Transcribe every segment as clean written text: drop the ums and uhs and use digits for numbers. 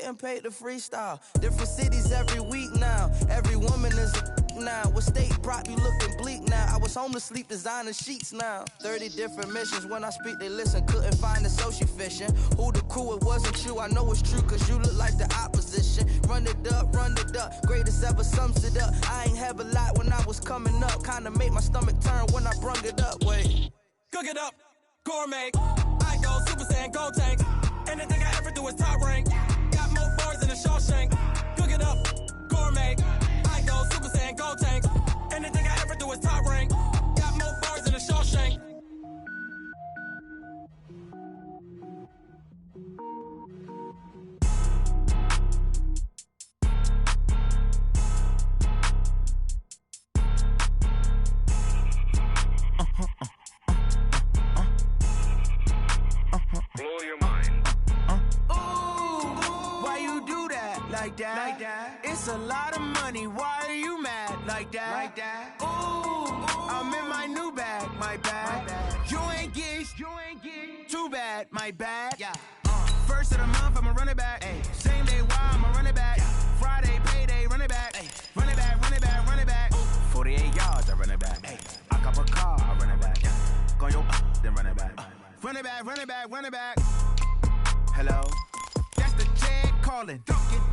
getting paid to freestyle. Different cities every week now. Every woman is a now. What state brought you looking bleak now? I was home to sleep designing sheets now. 30 different missions. When I speak, they listen. Couldn't find the social fishing. Who the crew, it wasn't you. I know it's true, cause you look like the opposition. Run it up, greatest ever sums it up. I ain't have a lot when I was coming up. Kinda made my stomach turn when I brung it up. Wait. Cook it up, gourmet. I go Super Saiyan, gold tank. Anything I ever do is top rank. Got more bars than a Shawshank. Cook it up, gourmet. I go Super Saiyan, gold tank. Anything I ever do is top rank. Got more bars than a Shawshank. Blow your mind. Why you do that? Like that? It's a lot of money. Why are you mad? Like that? Ooh, I'm in my new bag. My bad. You ain't get. Too bad. My bad. Yeah. First of the month, I'ma run it back. Ay. Same day, why I'ma run it back. Yeah. Friday, payday, run it back. Ay. Run it back. 48 yards, I run it back. Ay. I cop a car, I run it back. Yeah. Go your then run it back. Run it back. Hello? That's the check calling.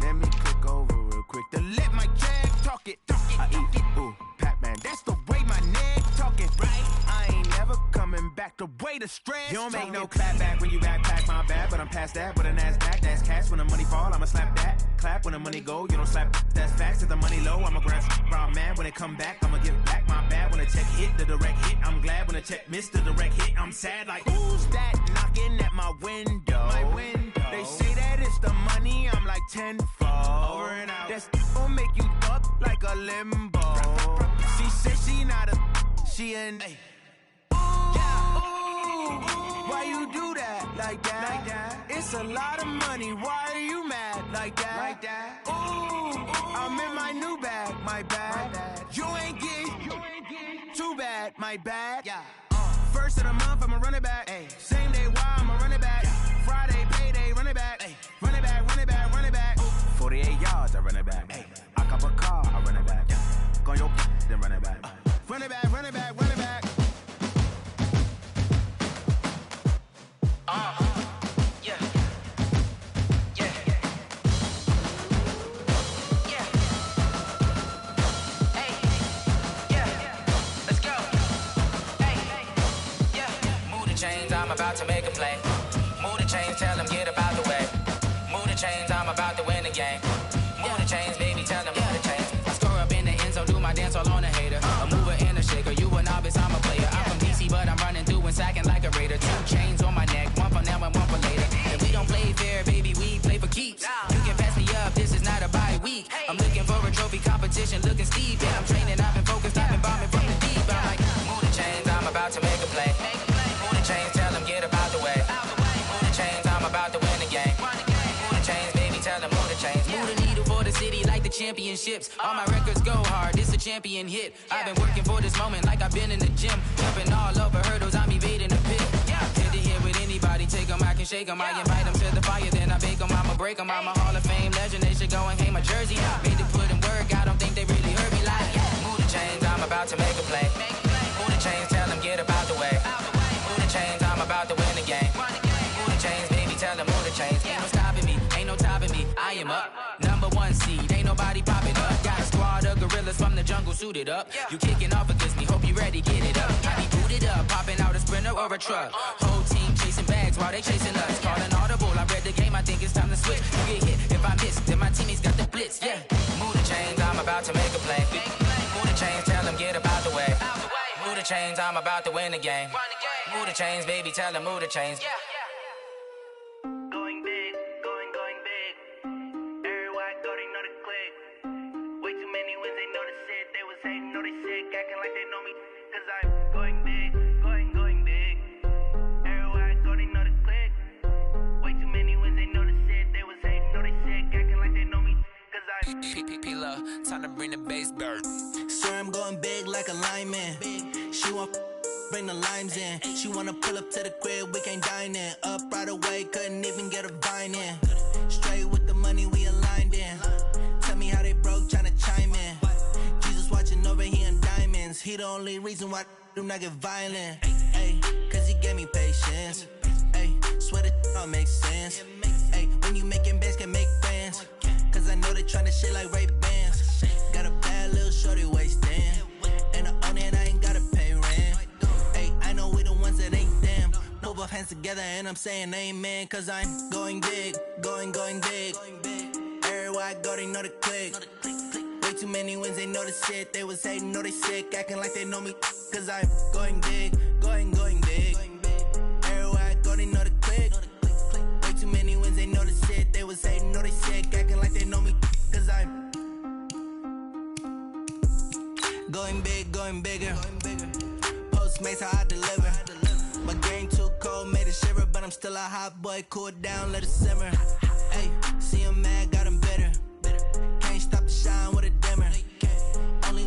Let me click over real quick to let my check talk it. I eat it. Ooh, Pac-Man, that's the way my neck talking. Right? I ain't never coming back the way the stress. You don't make no clap back when you backpack my bad, but I'm past that with a NASDAQ. That's cash when the money fall, I'ma slap that. Clap when the money go, you don't slap. That's facts. If the money low, I'ma grab brown man. When it come back, I'ma give back my bad. When the check hit, the direct hit, I'm glad. When the check missed the direct hit, I'm sad. Like, who's that knocking at my window? They say that it's the money, I'm like tenfold. Over and out. That's gon' make you up like a limbo. She said she not a, she an. Why you do that? Like that? It's a lot of money. Why are you mad? Like that? Ooh, I'm in my new bag. My bad. You ain't get. Too bad. My bad. Yeah. First of the month, I'ma run it back. Ay. Same day, why I'ma run it back. Friday, payday, run it back. Ay. Run it back. 48 yards, I run it back. Ay. I cop a car, I run it back. Go your then run it back. Run it back. Yeah. Hey. Yeah. Let's go. Hey. Yeah. Move the chains, I'm about to make a play. Move the chains, tell them get about the way. Move the chains, I'm about to win the game. Move the chains, baby, tell them move the chains. I score up in the end zone, do my dance all on a hater. A mover and a shaker, you a novice, I'm a player. I'm from DC, but I'm running through and sacking like a raider. 2 chains on my neck, one for now and one for later. And we don't play fair, baby, we play for keeps. You can pass me up, this is not a bye week. I'm looking for a trophy competition, looking steep. Yeah, I'm training, I've been focused, I've been bombing from the deep. I'm like, move the chains, I'm about to make a play. Move the chains, tell them get about the way. Move the chains, I'm about to win the game. Move the chains, baby, tell them move the chains. Move the needle for the city like the championships. All my records go hard, this a champion hit. I've been working for this moment like I've been in the gym. Jumping all over hurdles, I'm evading the pit. Head to head with anybody, take them, I can shake them. I invite them to the fire, then I bake them, I'ma break them. I'm a Hall of Fame legend, they should go and hang my jersey. Made to put in work, I don't think they really heard me like, move the chains, I'm about to make a play. Move the chains, tell them get about the way. Move the chains, I'm about to win the game. Move the chains, baby, tell them move the chains. Ain't no stopping me, ain't no topping me, I am up. Number 1 seed, ain't nobody popping up. Got a squad of gorillas from the jungle suited up. You kicking off against me, hope you ready, get it up. I be booted up, popping out a sprinter or a truck. Whole team chasing bags while they chasing us. Calling audible, I read the game, I think it's time to switch. You get hit, if I miss, then my teammates got the blitz, yeah. Move the chains, I'm about to make a play. Move the chains, tell them get about the way. Move the chains, I'm about to win the game. Move the chains, baby, tell them move the chains. Going big, going big. Everywhere I go, they know the click. Way too many wins, they know the shit. They was hating, know they sick, acting like they know me. Cause I'm going big, going big. Everywhere I go, they know the click. Way too many wins, they know the shit. They was hating, know they sick, acting like they know me. Cause I'm P-P-P-Love, time to bring the bass bird. Sir, I'm going big like a lineman. She want bring the limes in. She wanna pull up to the crib, we can't dine in. Up right away, couldn't even get a vine in. Straight with the money, the only reason why I do not get violent. Ayy, cause he gave me patience. Ayy, swear that all makes sense. Ayy, when you making bands, can make friends. Cause I know they tryna shit like Ray-Bans. Got a bad little shorty wasting. And I own it, I ain't gotta pay rent. Ayy, I know we the ones that ain't them. Put both hands together and I'm saying amen. Cause I'm going big, going big. Everywhere I go, they know the click. Way too many wins, they know the shit. They was hating, know they sick, acting like they know me. Cause I'm going big, going big. Everywhere I go, they know the click. Way too many wins, they know the shit. They was hating, know they sick, acting like they know me. Cause I'm going big, going bigger. Postmates, how I deliver. My game too cold, made it shiver. But I'm still a hot boy, cool it down, let it simmer. Hey, see him mad, got him bitter. Can't stop the shine with a dimmer. Only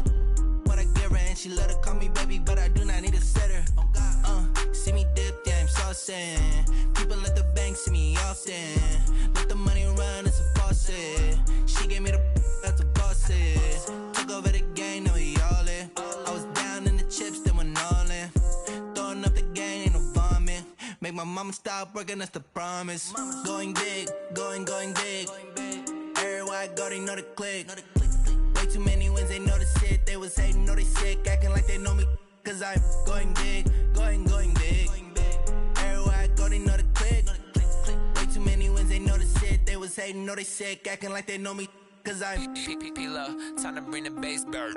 what I give her, and she let her call me baby, but I do not need a sitter. See me dip, yeah, I'm saucing. People at the bank see me often. Let the money run, it's a faucet. She gave me the that's a boss is. Took over the game, now we all in. I was down in the chips, then went all in. Throwing up the game, ain't no vomit. Make my mama stop working, that's the promise. Going big, going big. Everywhere I go, they know the click. Way too many wins, they know the shit. They was hating, know they sick, acting like they know me. Cause I'm going big, going big. Everywhere I go, they know the click. Way too many wins, they know the shit. They was hating, know they sick, acting like they know me. Cause I'm P-P-P-Love, time to bring the bass back.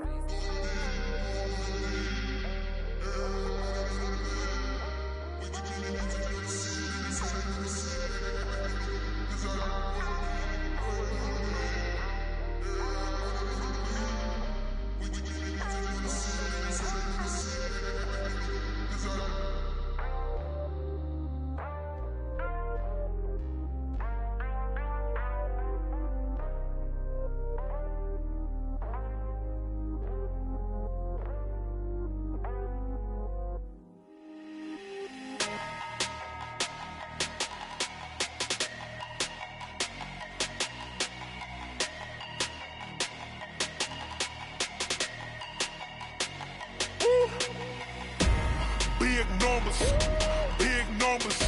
Big numbers,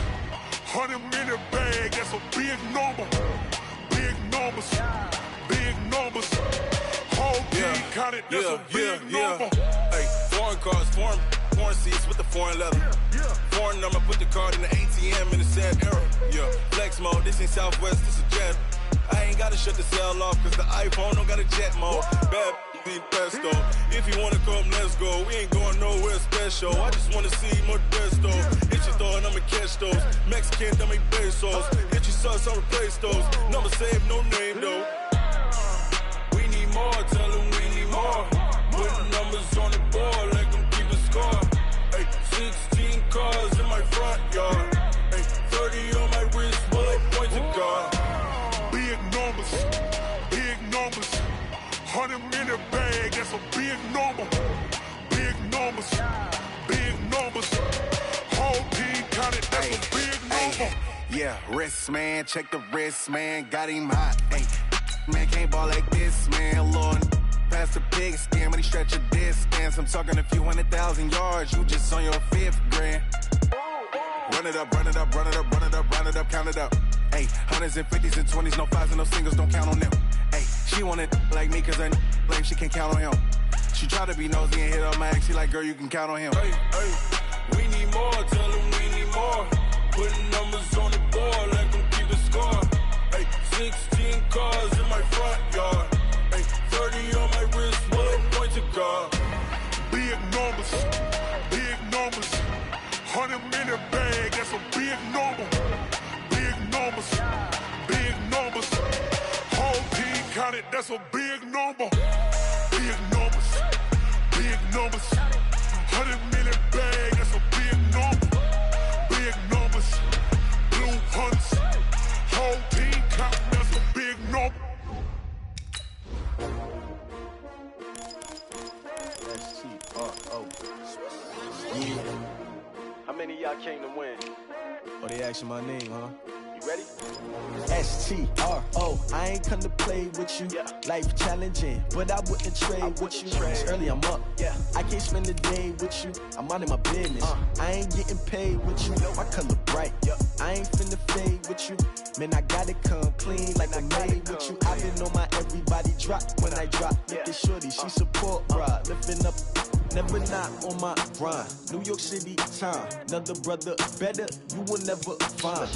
100 minute bag, that's a big number. Big numbers, whole team counted, that's a big number. Hey, foreign cars, foreign seats with the foreign leather. Foreign number, put the card in the ATM in the sad era. Yeah, flex mode, this ain't Southwest, this a jet. I ain't gotta shut the cell off, cause the iPhone don't got a jet mode. Bad pesto. If you wanna come, let's go. We ain't going nowhere special. I just wanna see Modesto. Hit your thought, I'ma catch those. Mexican, I make pesos. Hit your sauce, I'll replace those. Number saved, no name though. We need more, tell them we need more. Putting numbers on the board, let them keep a score. Hey, 16 cars in my front yard. Hey, 30 on my wrist, bullet points of God. Big numbers, 100 minute bag, that's a big number. Big numbers, whole team counted, that's a big number. Yeah, wrist man, check the wrist man, got him hot. Ay, man can't ball like this, man. Lord, past the pig skin, when he stretch a distance. I'm talking a few 100,000 yards, you just on your 5th grand. Run it up, count it up. Ay, hundreds and 50s and 20s, no 5s and no singles, don't count on them. Ay, she want it like me, cause her lame, she can't count on him. She try to be nosy and hit up my ex, she like, girl, you can count on him. Hey, we need more, tell them we need more. Putting numbers on the board, let them keep a score. Hey, 16 cars in my front yard. Hey, 30 on my wrist, bullet points of God. Big numbers, 100 minute bag, that's a big number. Big numbers, whole team counted, that's a big number. Big numbers, 100 minute bag, that's a big number. Big numbers, blue hunts, whole team counting, that's a big number. How many of y'all came to win? Oh, they asking my name, huh? You ready? STRO, I ain't come to play with you. Life challenging, but I wouldn't trade with you. It's early, I'm up. I can't spend the day with you. I'm out of my business. I ain't getting paid with you. My color bright. I ain't finna fade with you. Man, I gotta come clean like I'm made with you. I've been on my everybody drop when I drop. Look at shorty, she support ride. Lifting up, never not on my grind. New York City time, another brother better, you will never find.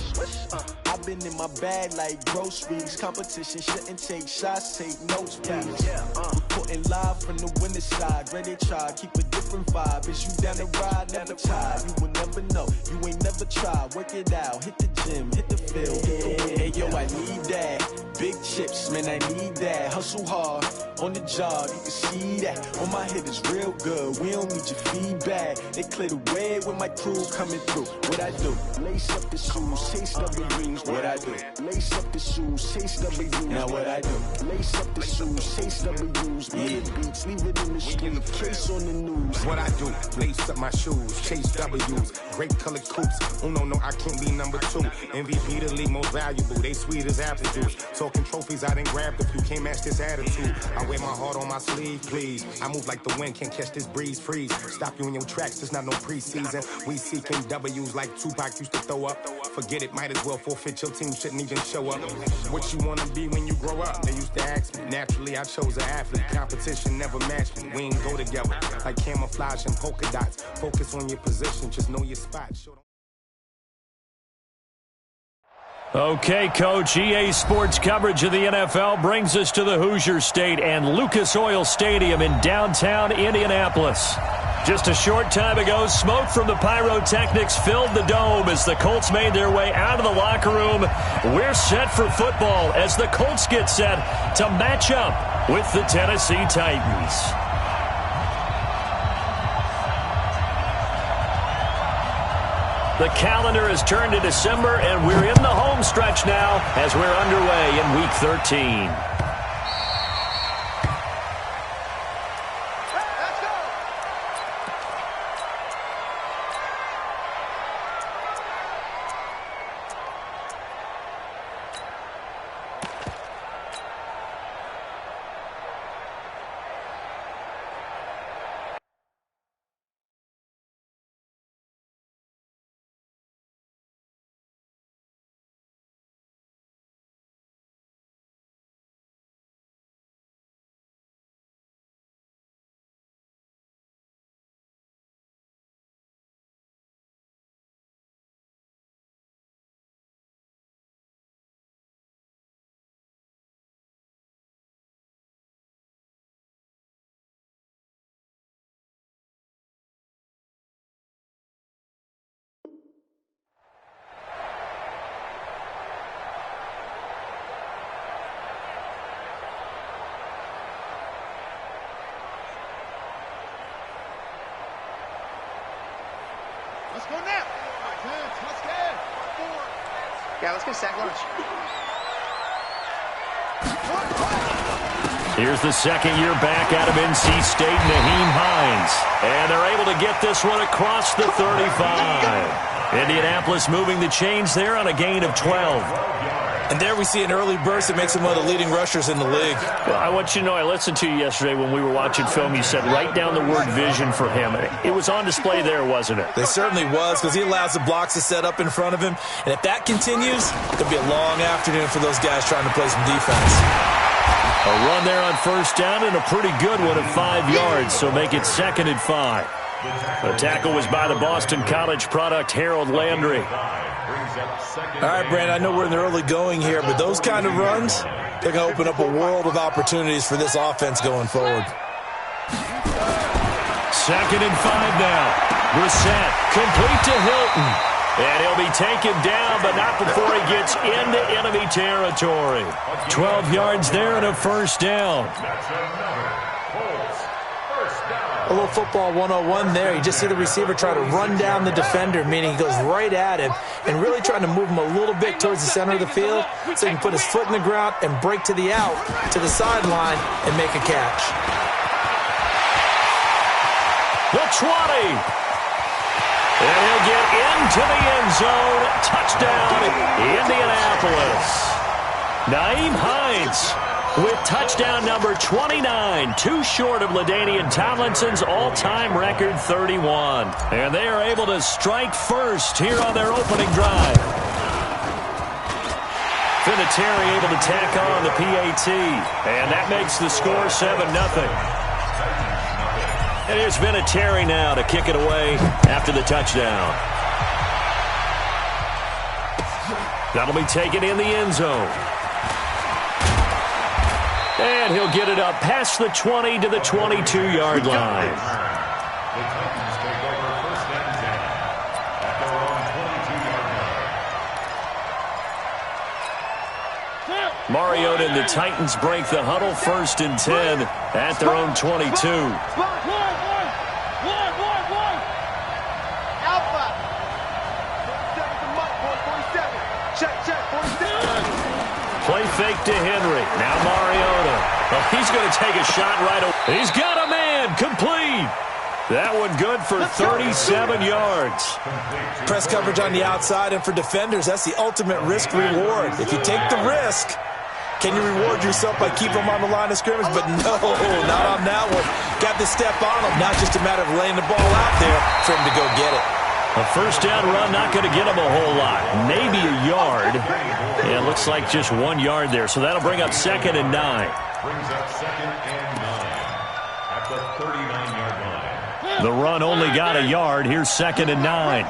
I've been in my bag like groceries. Competition shouldn't take shots, take notes, please. Reporting live from the winning side. Ready to try, keep a different vibe. Is you down the ride, never tired. You will never know, you ain't never tried. Work it out, hit the gym, hit the field, hit the win. Hey yo, I need that. Big chips, man, I need that. Hustle hard, on the job, you can see that. On my head is real good, we don't need your feedback. They clear the way with my crew coming through. What I do? Lace up the shoes, chase W's. What I do? Lace up the shoes, chase W's. Now what I do? Lace up the shoes, chase W's. Million beats, leave it in the street, case on the news. What I do? Lace up my shoes, chase W's. Great colored coops. Oh no, I can't be number 2. MVP the league most valuable. They sweet as apple juice. Talking trophies, I didn't grab the few. Can't match this attitude. I wear my heart on my sleeve, please. I move like the wind, can't catch this breeze, freeze. Stop you in your tracks, there's not no preseason. We seeking W's like Tupac used to throw up. Forget it, might as well forfeit. Your team shouldn't even show up. What you wanna be when you grow up? They used to ask me. Naturally, I chose an athlete. Competition never matched me. We ain't go together like camouflage and polka dots. Focus on your position, just know your spot. Okay, Coach, EA Sports coverage of the NFL brings us to the Hoosier State and Lucas Oil Stadium in downtown Indianapolis. Just a short time ago, smoke from the pyrotechnics filled the dome as the Colts made their way out of the locker room. We're set for football as the Colts get set to match up with the Tennessee Titans. The calendar has turned to December, and we're in the home stretch now as we're underway in Week 13. Let's go now. Let's go. Yeah, let's get sack lunch. Here's the second year back out of NC State, Naheem Hines. And they're able to get this one across the 35. Indianapolis moving the chains there on a gain of 12. And there we see an early burst that makes him one of the leading rushers in the league. Well, I want you to know, I listened to you yesterday when we were watching film. You said write down the word vision for him. It was on display there, wasn't it? It certainly was, because he allows the blocks to set up in front of him. And if that continues, it'll be a long afternoon for those guys trying to play some defense. A run there on first down and a pretty good one at 5 yards, so make it 2nd and 5. The tackle was by the Boston College product, Harold Landry. All right, Brandon, I know we're in the early going here, but those kind of runs, they're going to open up a world of opportunities for this offense going forward. 2nd and 5 now. Brissett, complete to Hilton. And he'll be taken down, but not before he gets into enemy territory. 12 yards there and a first down. A little football 101 there. You just see the receiver try to run down the defender, meaning he goes right at him and really trying to move him a little bit towards the center of the field so he can put his foot in the ground and break to the out, to the sideline, and make a catch. The 20. And he'll get into the end zone. Touchdown, Indianapolis. Nyheim Hines with touchdown number 29, too short of LaDainian Tomlinson's all-time record 31. And they are able to strike first here on their opening drive. Vinatieri able to tack on the PAT, and that makes the score 7-0. And here's Vinatieri now to kick it away after the touchdown. That'll be taken in the end zone. And he'll get it up past the 20 to the 22-yard line. Mariota and the Titans break the huddle, 1st and 10 at their own 22. Play fake to Henry. Now Mariota. Oh, he's going to take a shot right away. He's got a man. Complete. That one good for 37 yards. Press coverage on the outside, and for defenders, that's the ultimate risk-reward. If you take the risk, can you reward yourself by keeping them on the line of scrimmage? But no, not on that one. Got the step on him. Not just a matter of laying the ball out there for him to go get it. A first down run, not going to get him a whole lot. Maybe a yard. Yeah, it looks like just 1 yard there. So that'll bring up 2nd and 9. Brings up 2nd and 9 at the 39-yard line. The run only got a yard. Here's 2nd and 9.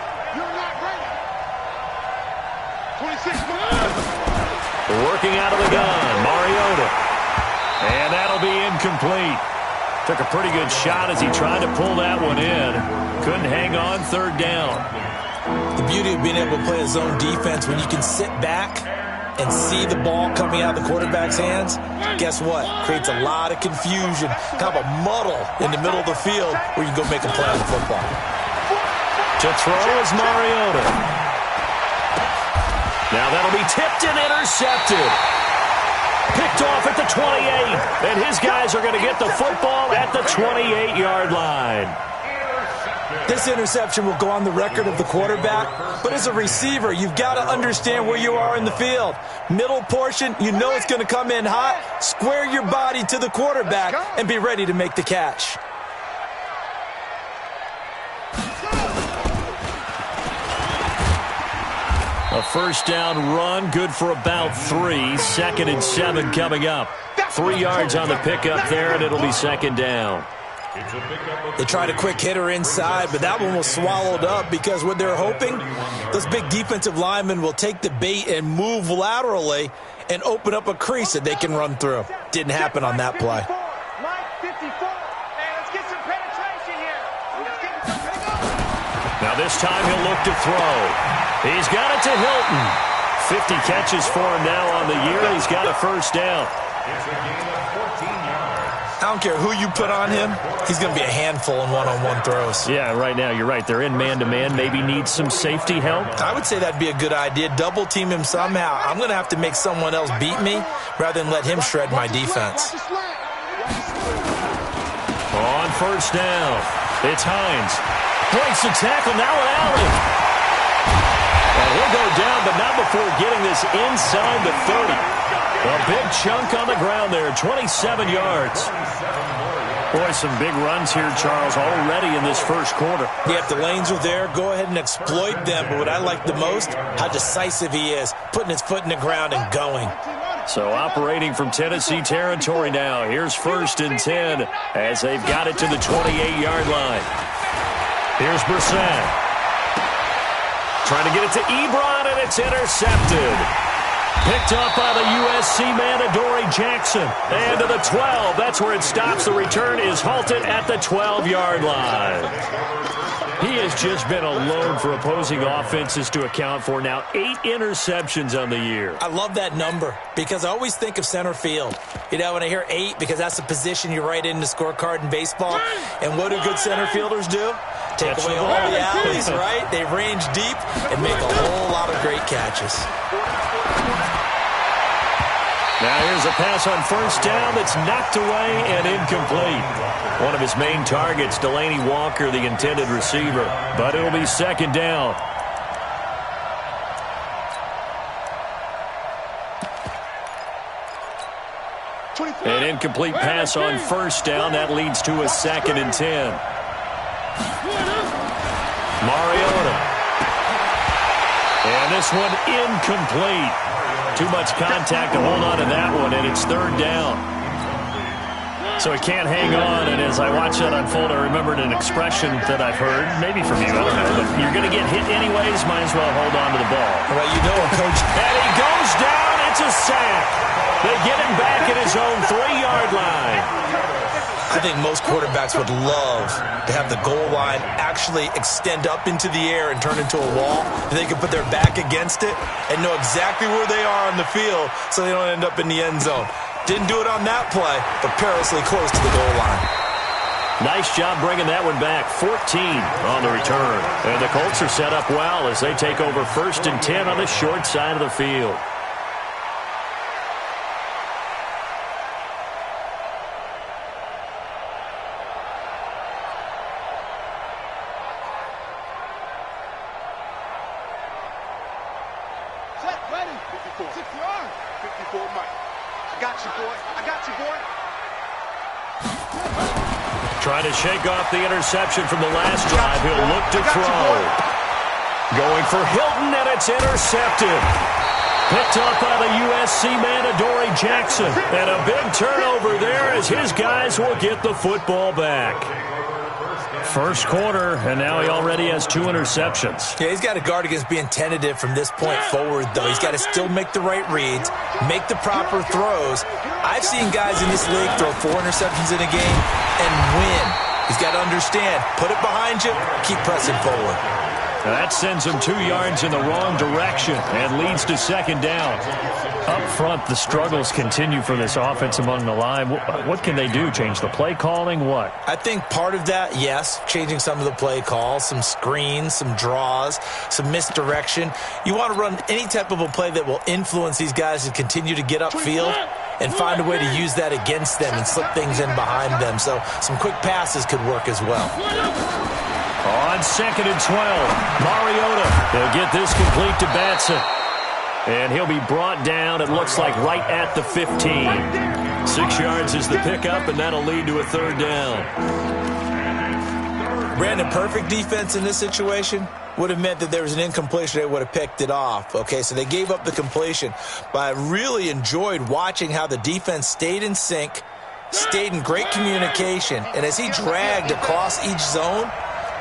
Working out of the gun, Mariota. And that'll be incomplete. Took a pretty good shot as he tried to pull that one in. Couldn't hang on, 3rd down. The beauty of being able to play a zone defense when you can sit back and see the ball coming out of the quarterback's hands, guess what? Creates a lot of confusion, kind of a muddle in the middle of the field where you can go make a play on the football. To throw is Mariota. Now that'll be tipped and intercepted. Picked off at the 28, and his guys are going to get the football at the 28-yard line. This interception will go on the record of the quarterback, but as a receiver, you've got to understand where you are in the field. Middle portion, you know it's going to come in hot. Square your body to the quarterback and be ready to make the catch. A first down run, good for about 3. 2nd and 7 coming up. 3 yards on the pickup there, and it'll be 2nd down. They tried a quick hitter inside, but that one was swallowed up because what they're hoping, those big defensive linemen will take the bait and move laterally and open up a crease that they can run through. Didn't happen on that play. Now this time he'll look to throw. He's got it to Hilton. 50 catches for him now on the year. He's got a first down. It's a gain of 14 yards. I don't care who you put on him. He's going to be a handful in one-on-one throws. Yeah, right now, you're right. They're in man-to-man. Maybe needs some safety help. I would say that'd be a good idea. Double team him somehow. I'm going to have to make someone else beat me rather than let him shred my defense. On first down, it's Hines. Breaks the tackle, now an alley. And he'll go down, but not before getting this inside the 30. A big chunk on the ground there, 27 yards. Boy, some big runs here, Charles, already in this first quarter. Yeah, if the lanes are there, go ahead and exploit them. But what I like the most, how decisive he is, putting his foot in the ground and going. So operating from Tennessee territory now. Here's 1st and 10 as they've got it to the 28-yard line. Here's Brissett. Trying to get it to Ebron, and it's intercepted. Picked up by the USC man, Adoree Jackson. And to the 12. That's where it stops. The return is halted at the 12-yard line. He has just been alone for opposing offenses to account for now 8 interceptions on the year. I love that number because I always think of center field. You know, when I hear 8, because that's the position you write in the scorecard in baseball. And what do good center fielders do? Take away all the alleys, right? They range deep and make a whole lot of great catches. Now here's a pass on first down that's knocked away and incomplete. One of his main targets, Delaney Walker, the intended receiver. But it'll be second down. An incomplete pass on first down. That leads to a 2nd and 10. Mariota. And this one incomplete. Too much contact to hold on to that one, and it's 3rd down. So he can't hang on, and as I watch that unfold, I remembered an expression that I've heard, maybe from you, I don't know, but you're going to get hit anyways, might as well hold on to the ball. Well, you know it, Coach. And he goes down. It's a sack. They get him back at his own 3-yard line. I think most quarterbacks would love to have the goal line actually extend up into the air and turn into a wall. They can put their back against it and know exactly where they are on the field so they don't end up in the end zone. Didn't do it on that play, but perilously close to the goal line. Nice job bringing that one back. 14 on the return. And the Colts are set up well as they take over 1st and 10 on the short side of the field. Trying to shake off the interception from the last drive. He'll look to throw. Going for Hilton, and it's intercepted. Picked up by the USC man, Adoree Jackson. And a big turnover there as his guys will get the football back. First quarter, and now he already has 2 interceptions. Yeah, he's got to guard against being tentative from this point forward, though. He's got to still make the right reads, make the proper throws. I've seen guys in this league throw 4 interceptions in a game and win. He's got to understand, put it behind you, keep pressing forward. That sends him 2 yards in the wrong direction and leads to 2nd down. Up front, the struggles continue for this offense among the line. What can they do? Change the play calling? What? I think part of that, yes, changing some of the play calls, some screens, some draws, some misdirection. You want to run any type of a play that will influence these guys to continue to get upfield and find a way to use that against them and slip things in behind them. So some quick passes could work as well. On 2nd and 12, Mariota. They'll get this complete to Batson. And he'll be brought down, it looks like, right at the 15. 6 yards is the pickup, and that'll lead to a 3rd down. Brandon, perfect defense in this situation would have meant that there was an incompletion. They would have picked it off. Okay, so they gave up the completion. But I really enjoyed watching how the defense stayed in sync, stayed in great communication. And as he dragged across each zone,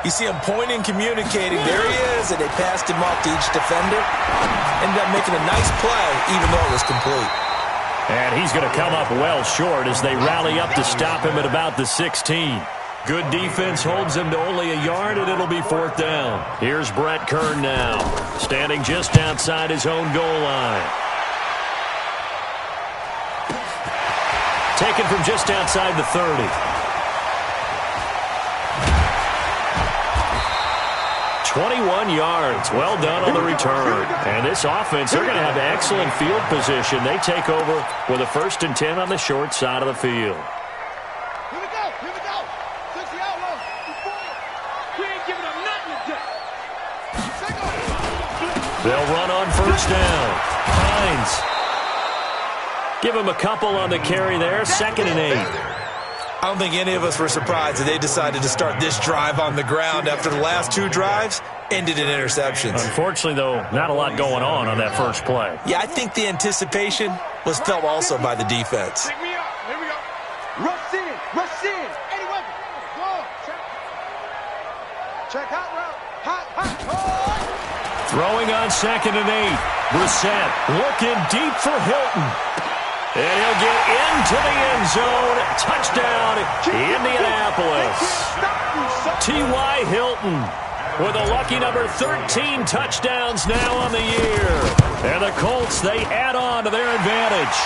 you see him pointing, communicating. There he is, and they passed him off to each defender. Ended up making a nice play, even though it was complete. And he's going to come up well short as they rally up to stop him at about the 16. Good defense holds him to only a yard, and it'll be 4th down. Here's Brett Kern now, standing just outside his own goal line. Taken from just outside the 30. 21 yards. Well done on the return. And this offense, they're going to have excellent field position. They take over with a 1st and 10 on the short side of the field. Here we go. Here we go. 60 out low. We ain't giving them nothing today. They'll run on 1st down. Hines. Give him a couple on the carry there. 2nd and 8. I don't think any of us were surprised that they decided to start this drive on the ground after the last 2 drives ended in interceptions. Unfortunately, though, not a lot going on that first play. Yeah, I think the anticipation was felt also by the defense. Pick me up. Here we go. Rush in. Rush in. Any weapon. Go. Check hot route. Hot. Oh. Throwing on 2nd and 8. Brissett looking deep for Hilton. And he'll get into the end zone. Touchdown, Indianapolis. T.Y. Hilton with a lucky number 13 touchdowns now on the year. And the Colts, they add on to their advantage.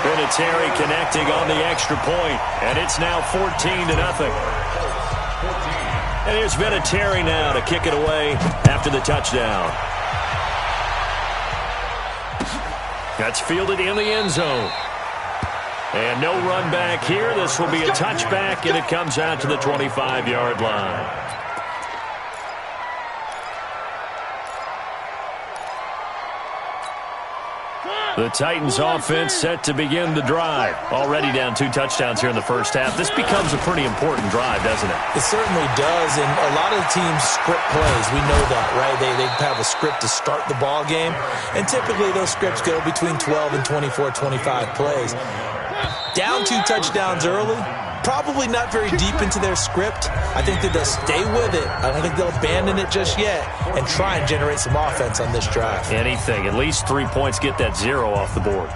Vinatieri connecting on the extra point. And it's now 14-0. And here's Vinatieri now to kick it away after the touchdown. That's fielded in the end zone. And no run back here. This will be a touchback, and it comes out to the 25-yard line. The Titans offense set to begin the drive. Already down 2 touchdowns here in the first half. This becomes a pretty important drive, doesn't it? It certainly does, and a lot of the teams script plays. We know that, right? They have a script to start the ball game, and typically those scripts go between 12 and 24, 25 plays. Down 2 touchdowns early, probably not very deep into their script. I think that they'll stay with it. I don't think they'll abandon it just yet and try and generate some offense on this drive. Anything. At least 3 points, get that 0 off the board.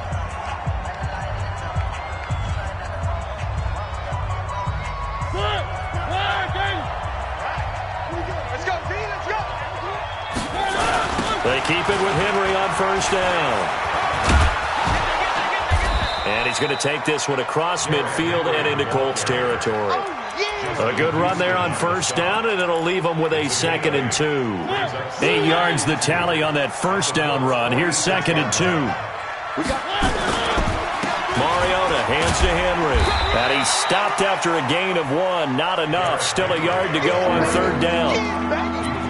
Let's go, D, let's go. They keep it with Henry on first down. And he's going to take this one across midfield and into Colts territory. A good run there on first down, and it'll leave them with a 2nd and 2. 8 yards the tally on that first down run. Here's 2nd and 2. Mariota hands to Henry. And he's stopped after a gain of 1. Not enough. Still a yard to go on 3rd down.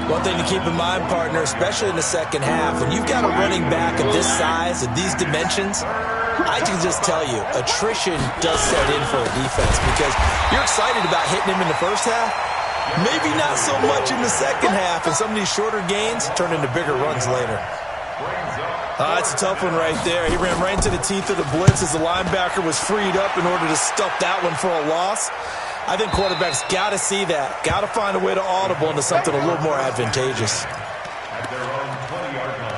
One thing to keep in mind, partner, especially in the second half, when you've got a running back of this size, of these dimensions, I can just tell you, attrition does set in for a defense because you're excited about hitting him in the first half. Maybe not so much in the second half, and some of these shorter gains turn into bigger runs later. That's a tough one right there. He ran right into the teeth of the blitz as the linebacker was freed up in order to stuff that one for a loss. I think quarterbacks got to see that, got to find a way to audible into something a little more advantageous. At their own 20-yard line.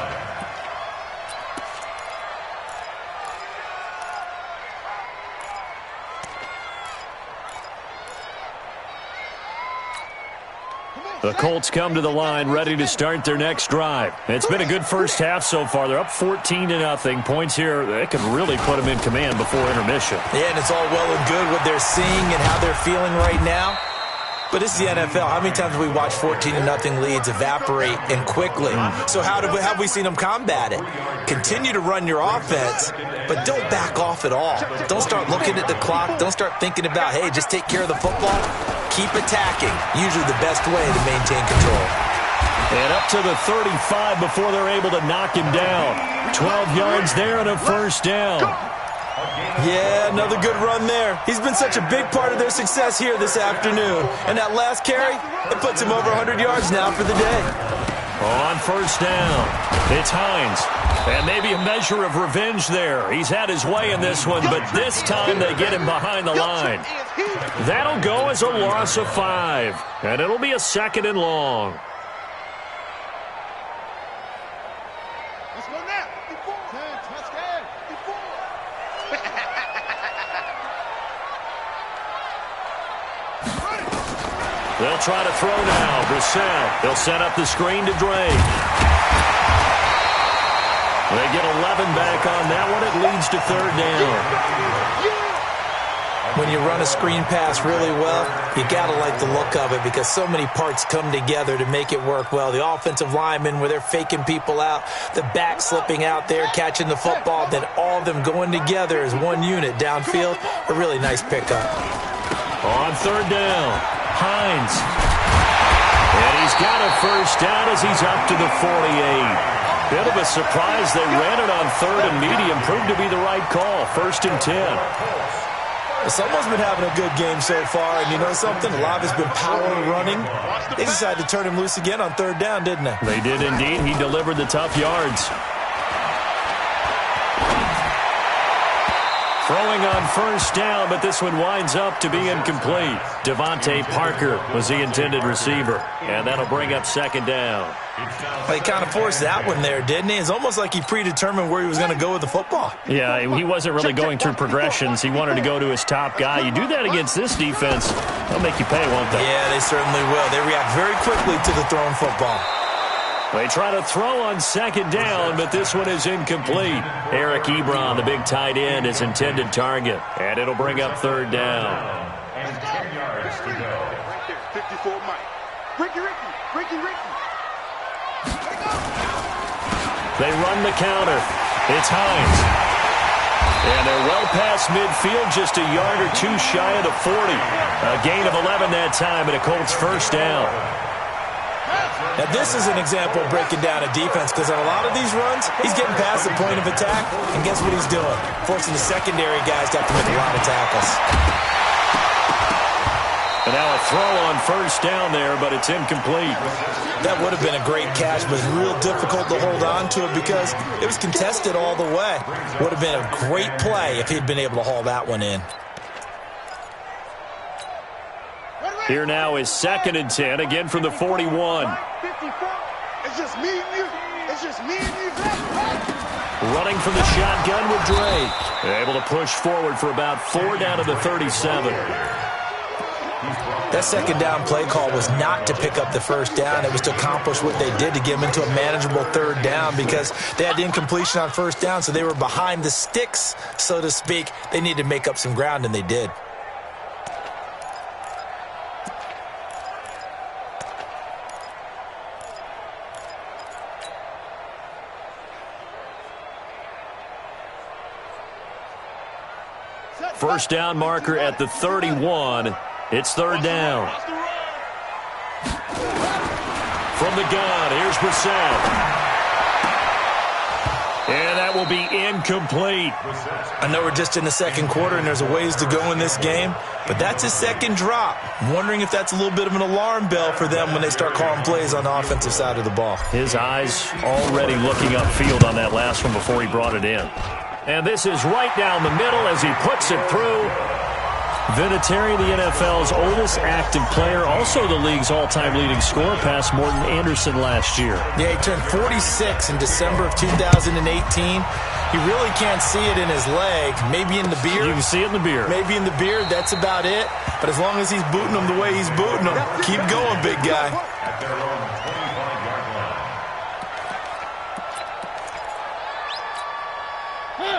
The Colts come to the line ready to start their next drive. It's been a good first half so far. They're up 14-0. Points here, they can really put them in command before intermission. Yeah, and it's all well and good what they're seeing and how they're feeling right now. But it's the NFL. How many times have we watched 14-0 leads evaporate and quickly? So how have we seen them combat it? Continue to run your offense, but don't back off at all. Don't start looking at the clock. Don't start thinking about, hey, just take care of the football. Keep attacking. Usually the best way to maintain control. And up to the 35 before they're able to knock him down. 12 yards there and a first down. Yeah, another good run there. He's been such a big part of their success here this afternoon. And that last carry, it puts him over 100 yards now for the day. On first down, it's Hines. And maybe a measure of revenge there. He's had his way in this one, but this time they get him behind the line. That'll go as a loss of 5. And it'll be a 2nd and long. Let's go now. 54. 10, touchdown. 54. They'll try to throw now. Brissett. They'll set up the screen to Drake. They get 11 back on that one. It leads to 3rd down. When you run a screen pass really well, you got to like the look of it because so many parts come together to make it work well. The offensive linemen where they're faking people out, the back slipping out there, catching the football, then all of them going together as one unit downfield. A really nice pickup. On 3rd down, Hines. And he's got a first down as he's up to the 48. Bit of a surprise. They ran it on 3rd and medium. Proved to be the right call. 1st and 10. Someone's been having a good game so far, and you know something? A lot of it's been power running. They decided to turn him loose again on 3rd down, didn't they? They did indeed. He delivered the tough yards. Throwing on first down, but this one winds up to be incomplete. Devontae Parker was the intended receiver, and that'll bring up 2nd down. Well, he kind of forced that one there, didn't he? It's almost like he predetermined where he was going to go with the football. Yeah, he wasn't really going through progressions. He wanted to go to his top guy. You do that against this defense, they'll make you pay, won't they? Yeah, they certainly will. They react very quickly to the thrown football. They try to throw on 2nd down, but this one is incomplete. Eric Ebron, the big tight end, is intended target, and it'll bring up 3rd down. And 10 yards to go. Right there, 54 Mike. Ricky. They run the counter. It's Hines. And they're well past midfield, just a yard or two shy of the 40. A gain of 11 that time, and a Colts first down. Now, this is an example of breaking down a defense, because on a lot of these runs, he's getting past the point of attack, and guess what he's doing? Forcing the secondary guys to have to make a lot of tackles. And now a throw on first down there, but it's incomplete. That would have been a great catch, but real difficult to hold on to it because it was contested all the way. Would have been a great play if he'd been able to haul that one in. Here now is 2nd and 10, again from the 41. It's just me and you. It's just me and you. Running from the shotgun with Drake. Able to push forward for about 4 down to the 37. That second down play call was not to pick up the first down. It was to accomplish what they did, to get them into a manageable 3rd down, because they had incompletion on first down, so they were behind the sticks, so to speak. They needed to make up some ground, and they did. First down marker at the 31. It's 3rd down. From the gun, here's Brissett. And that will be incomplete. I know we're just in the second quarter and there's a ways to go in this game, but that's his second drop. I'm wondering if that's a little bit of an alarm bell for them when they start calling plays on the offensive side of the ball. His eyes already looking upfield on that last one before he brought it in. And this is right down the middle as he puts it through. Vinatieri, the NFL's oldest active player, also the league's all-time leading scorer, past Morton Anderson last year. Yeah, he turned 46 in December of 2018. You really can't see it in his leg. Maybe in the beard. You can see it in the beard. Maybe in the beard. That's about it. But as long as he's booting them the way he's booting them, keep going, big guy. At their own 25-yard line.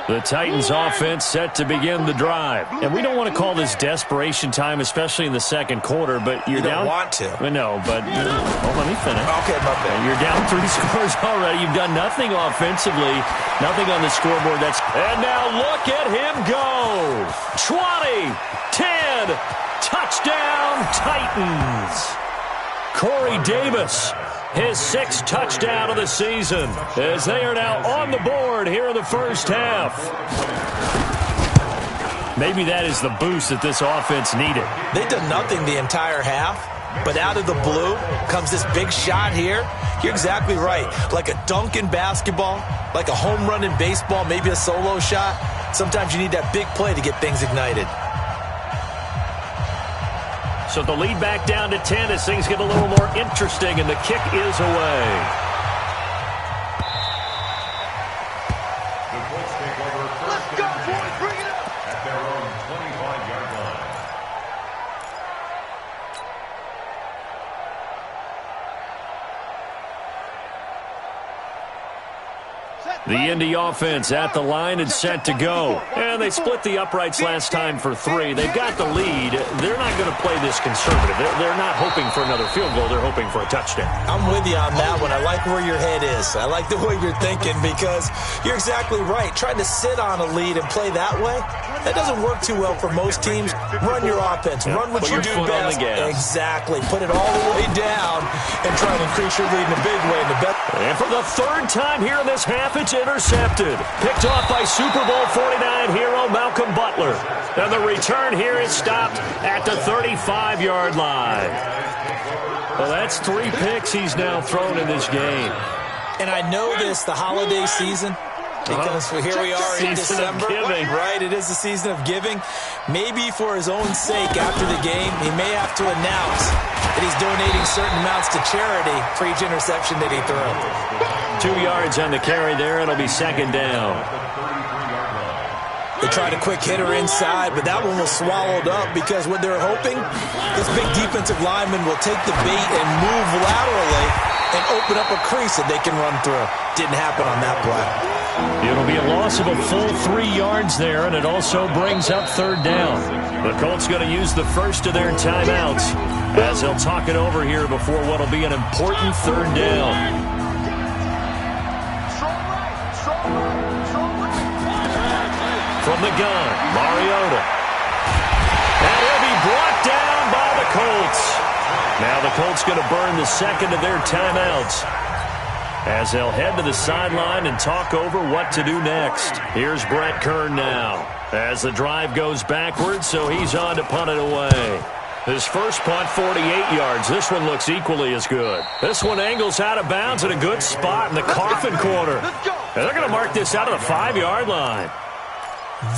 The Titans offense set to begin the drive. And we don't want to call this desperation time, especially in the second quarter, but you're down. You don't want to. No, but let me finish. Okay, my bad. You're down 3 scores already. You've done nothing offensively, nothing on the scoreboard. And now look at him go. 20, 10, touchdown Titans. Corey Davis, his 6th touchdown of the season, as they are now on the board here in the first half. Maybe that is the boost that this offense needed. They've done nothing the entire half, but out of the blue comes this big shot here. You're exactly right. Like a dunk in basketball, like a home run in baseball, maybe a solo shot. Sometimes you need that big play to get things ignited. So the lead back down to 10 as things get a little more interesting, and the kick is away. The Colts take over first and 10 at their own 25-yard line. The Indy offense at the line and set to go. And they split the uprights last time for 3. They've got the lead. They're not going to play this conservative. They're not hoping for another field goal. They're hoping for a touchdown. I'm with you on that one. I like where your head is. I like the way you're thinking, because you're exactly right. Trying to sit on a lead and play that way, that doesn't work too well for most teams. Run your offense. Run what you do best. Exactly. Put it all the way down and try to increase your lead in a big way. And for the 3rd time here in this half, it's intercepted. Picked off by Super Bowl 49 hero Malcolm Butler. And the return here is stopped at the 35-yard line. Well, that's 3 picks he's now thrown in this game. And I know this, the holiday season, because here we are in December. Right, it is the season of giving. Maybe for his own sake after the game, he may have to announce that he's donating certain amounts to charity for each interception that he threw. 2 yards on the carry there. It'll be 2nd down. They tried a quick hitter inside, but that one was swallowed up because what they're hoping, this big defensive lineman will take the bait and move laterally and open up a crease that they can run through. Didn't happen on that play. It'll be a loss of a full 3 yards there, and it also brings up 3rd down. The Colts going to use the first of their timeouts as they'll talk it over here before what will be an important 3rd down. from the gun. Mariota. And he'll be brought down by the Colts. Now the Colts going to burn the second of their timeouts as they'll head to the sideline and talk over what to do next. Here's Brett Kern now as the drive goes backwards, so he's on to punt it away. His first punt, 48 yards. This one looks equally as good. This one angles out of bounds at a good spot in the coffin corner. And they're going to mark this out of the 5-yard line.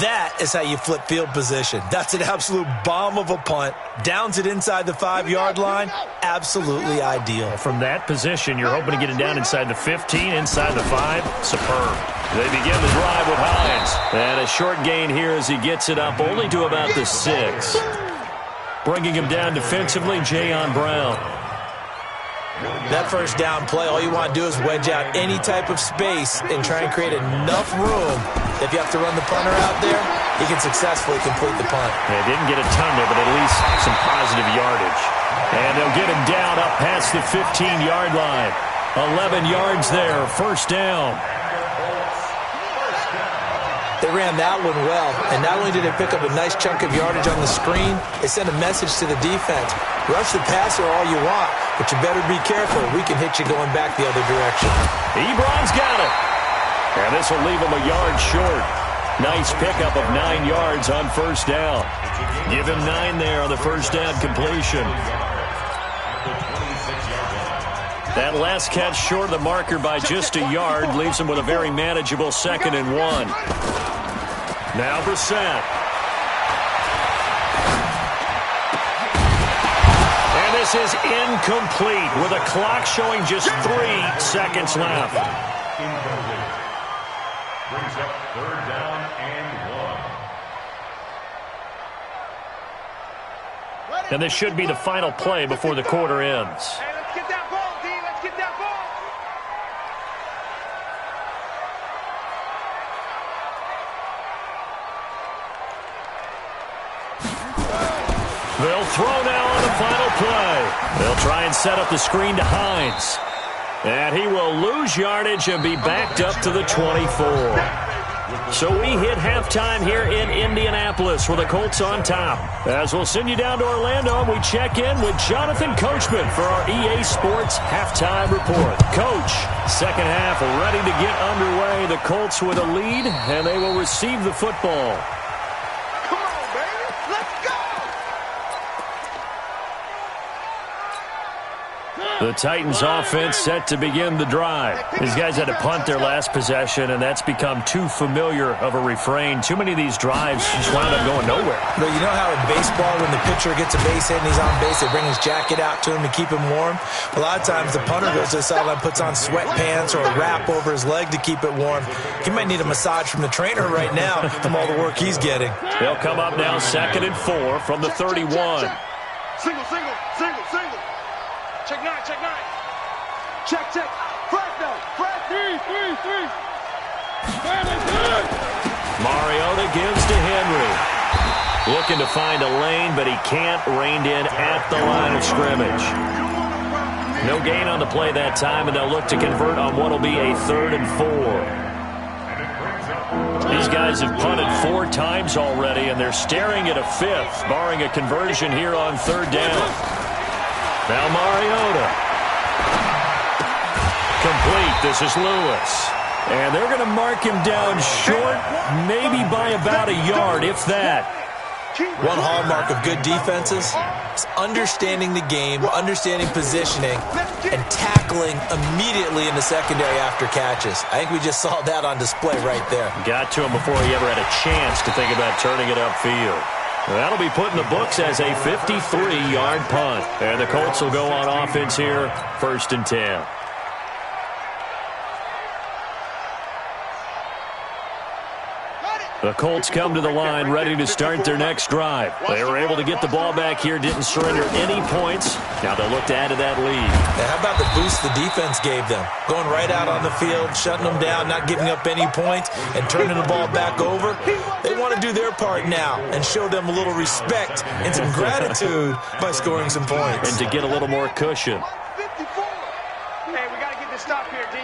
That is how you flip field position. That's an absolute bomb of a punt. Downs it inside the 5-yard line. Absolutely ideal. From that position, you're hoping to get it down inside the 15, inside the 5. Superb. They begin the drive with Hines. And a short gain here as he gets it up only to about the 6. Bringing him down defensively, Jayon Brown. That first down play, all you want to do is wedge out any type of space and try and create enough room. If you have to run the punter out there, he can successfully complete the punt. They didn't get a ton there, but at least some positive yardage. And they'll get him down up past the 15-yard line. 11 yards there, first down. They ran that one well, and not only did they pick up a nice chunk of yardage on the screen, they sent a message to the defense. Rush the passer all you want, but you better be careful. We can hit you going back the other direction. Ebron's got it. And this will leave him a yard short. Nice pickup of 9 yards on first down. Give him 9 there on the first down completion. That last catch short of the marker by just a yard leaves him with a very manageable 2nd and 1. Now Brissett. And this is incomplete with a clock showing just 3 seconds left. Incomplete. Brings up 3rd down and 1. And this should be the final play before the quarter ends. Hey, let's get that ball, D. Let's get that ball. They'll throw now on the final play. They'll try and set up the screen to Hines. And he will lose yardage and be backed up to the 24. So we hit halftime here in Indianapolis with the Colts on top. As we'll send you down to Orlando, and we check in with Jonathan Coachman for our EA Sports Halftime Report. Coach, second half ready to get underway. The Colts with a lead, and they will receive the football. Come on, baby. Let's go. The Titans offense set to begin the drive. These guys had to punt their last possession, and that's become too familiar of a refrain. Too many of these drives just wound up going nowhere. But you know how in baseball, when the pitcher gets a base hit and he's on base, they bring his jacket out to him to keep him warm? A lot of times the punter goes to the sideline, puts on sweatpants or a wrap over his leg to keep it warm. He might need a massage from the trainer right now from all the work he's getting. They'll come up now 2nd and 4 from the 31. Single, single, single, single. Check 9, check 9. Check, check. Flag now. Flag. 3. Mariota gives to Henry. Looking to find a lane, but he can't. Reined in at the line of scrimmage. No gain on the play that time, and they'll look to convert on what will be a 3rd and 4. These guys have punted 4 times already, and they're staring at a 5th, barring a conversion here on 3rd down. Now Mariota. Complete. This is Lewis. And they're going to mark him down short, maybe by about a yard, if that. One hallmark of good defenses is understanding the game, understanding positioning, and tackling immediately in the secondary after catches. I think we just saw that on display right there. Got to him before he ever had a chance to think about turning it upfield. That'll be put in the books as a 53-yard punt. And the Colts will go on offense here, 1st and 10. The Colts come to the line ready to start their next drive. They were able to get the ball back here, didn't surrender any points. Now they'll look to add to that lead. And how about the boost the defense gave them? Going right out on the field, shutting them down, not giving up any points, and turning the ball back over. They want to do their part now and show them a little respect and some gratitude by scoring some points. And to get a little more cushion. 54. Hey, we got to get this stop here, D.